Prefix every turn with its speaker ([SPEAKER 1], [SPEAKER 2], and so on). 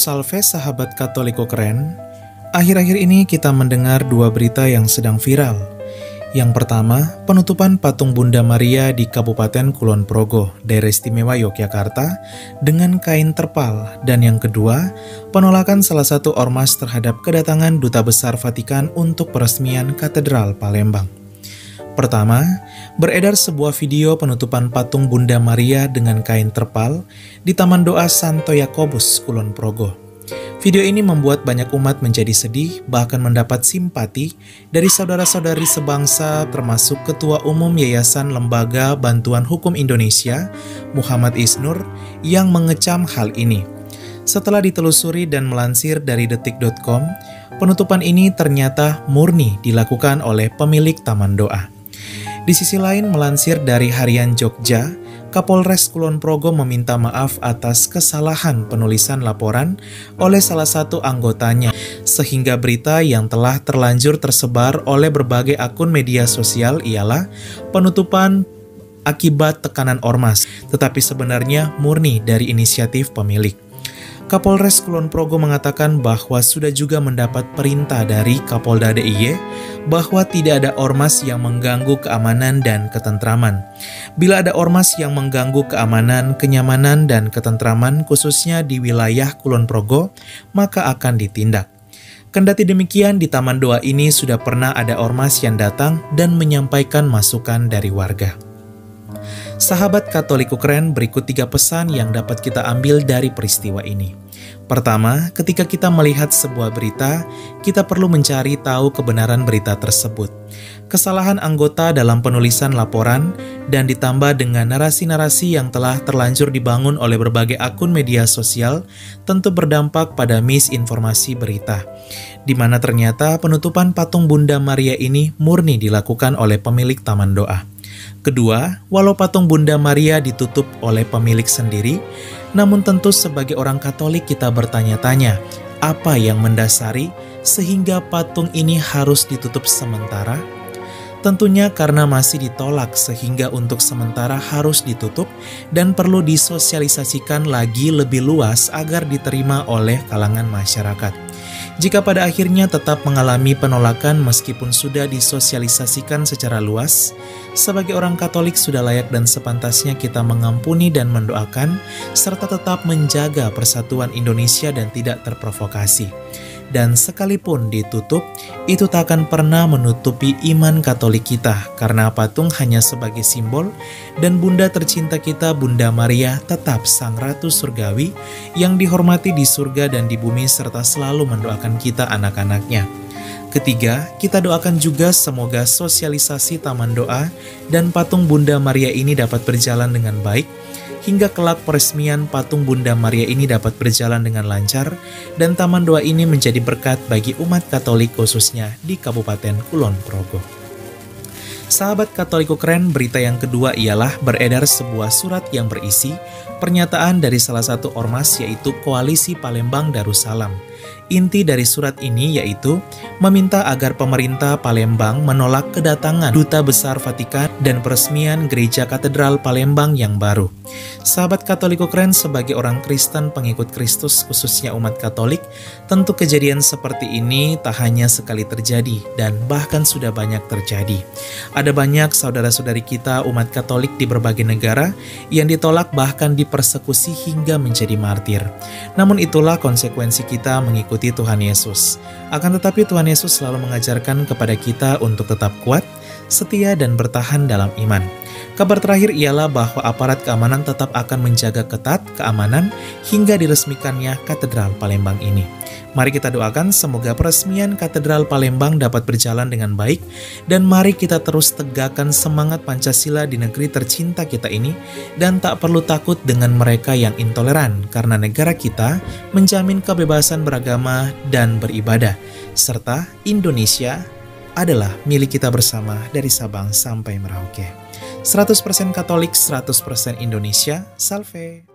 [SPEAKER 1] Salve sahabat Katoliko keren, akhir-akhir ini kita mendengar dua berita yang sedang viral. Yang pertama, penutupan patung Bunda Maria di Kabupaten Kulon Progo, Daerah Istimewa Yogyakarta, dengan kain terpal. Dan yang kedua, penolakan salah satu ormas terhadap kedatangan Duta Besar Vatikan untuk peresmian Katedral Palembang. Pertama, beredar sebuah video penutupan patung Bunda Maria dengan kain terpal di Taman Doa Santo Yakobus, Kulon Progo. Video ini membuat banyak umat menjadi sedih, bahkan mendapat simpati dari saudara-saudari sebangsa termasuk Ketua Umum Yayasan Lembaga Bantuan Hukum Indonesia, Muhammad Isnur, yang mengecam hal ini. Setelah ditelusuri dan melansir dari detik.com, penutupan ini ternyata murni dilakukan oleh pemilik Taman Doa. Di sisi lain, melansir dari Harian Jogja, Kapolres Kulon Progo meminta maaf atas kesalahan penulisan laporan oleh salah satu anggotanya, sehingga berita yang telah terlanjur tersebar oleh berbagai akun media sosial ialah penutupan akibat tekanan ormas, tetapi sebenarnya murni dari inisiatif pemilik. Kapolres Kulon Progo mengatakan bahwa sudah juga mendapat perintah dari Kapolda DIY bahwa tidak ada ormas yang mengganggu keamanan dan ketentraman. Bila ada ormas yang mengganggu keamanan, kenyamanan, dan ketentraman khususnya di wilayah Kulon Progo, maka akan ditindak. Kendati demikian, di Taman Doa ini sudah pernah ada ormas yang datang dan menyampaikan masukan dari warga. Sahabat Katoliko keren, berikut 3 pesan yang dapat kita ambil dari peristiwa ini. Pertama, ketika kita melihat sebuah berita, kita perlu mencari tahu kebenaran berita tersebut. Kesalahan anggota dalam penulisan laporan dan ditambah dengan narasi-narasi yang telah terlanjur dibangun oleh berbagai akun media sosial tentu berdampak pada misinformasi berita, di mana ternyata penutupan patung Bunda Maria ini murni dilakukan oleh pemilik Taman Doa. Kedua, walau patung Bunda Maria ditutup oleh pemilik sendiri, namun tentu sebagai orang Katolik kita bertanya-tanya, apa yang mendasari sehingga patung ini harus ditutup sementara? Tentunya karena masih ditolak sehingga untuk sementara harus ditutup dan perlu disosialisasikan lagi lebih luas agar diterima oleh kalangan masyarakat. Jika pada akhirnya tetap mengalami penolakan meskipun sudah disosialisasikan secara luas, sebagai orang Katolik sudah layak dan sepantasnya kita mengampuni dan mendoakan, serta tetap menjaga persatuan Indonesia dan tidak terprovokasi. Dan sekalipun ditutup, itu tak akan pernah menutupi iman Katolik kita, karena patung hanya sebagai simbol, dan Bunda tercinta kita, Bunda Maria, tetap Sang Ratu Surgawi, yang dihormati di surga dan di bumi, serta selalu mendoakan kita anak-anaknya. Ketiga, kita doakan juga semoga sosialisasi Taman Doa dan patung Bunda Maria ini dapat berjalan dengan baik, hingga kelak peresmian patung Bunda Maria ini dapat berjalan dengan lancar, dan Taman Doa ini menjadi berkat bagi umat Katolik khususnya di Kabupaten Kulon Progo. Sahabat Katoliko keren, berita yang kedua ialah beredar sebuah surat yang berisi pernyataan dari salah satu ormas yaitu Koalisi Palembang Darussalam. Inti dari surat ini yaitu meminta agar pemerintah Palembang menolak kedatangan Duta Besar Vatikan dan peresmian Gereja Katedral Palembang yang baru. Sahabat Katoliko keren, sebagai orang Kristen pengikut Kristus khususnya umat Katolik, tentu kejadian seperti ini tak hanya sekali terjadi dan bahkan sudah banyak terjadi. Ada banyak saudara-saudari kita umat Katolik di berbagai negara yang ditolak bahkan dipersekusi hingga menjadi martir. Namun itulah konsekuensi kita mengikuti Tuhan Yesus. Akan tetapi Tuhan Yesus selalu mengajarkan kepada kita untuk tetap kuat, setia dan bertahan dalam iman. Kabar terakhir ialah bahwa aparat keamanan tetap akan menjaga ketat keamanan hingga diresmikannya Katedral Palembang ini. Mari kita doakan semoga peresmian Katedral Palembang dapat berjalan dengan baik, dan mari kita terus tegakkan semangat Pancasila di negeri tercinta kita ini, dan tak perlu takut dengan mereka yang intoleran, karena negara kita menjamin kebebasan beragama dan beribadah, serta Indonesia adalah milik kita bersama dari Sabang sampai Merauke. 100% Katolik, 100% Indonesia, Salve!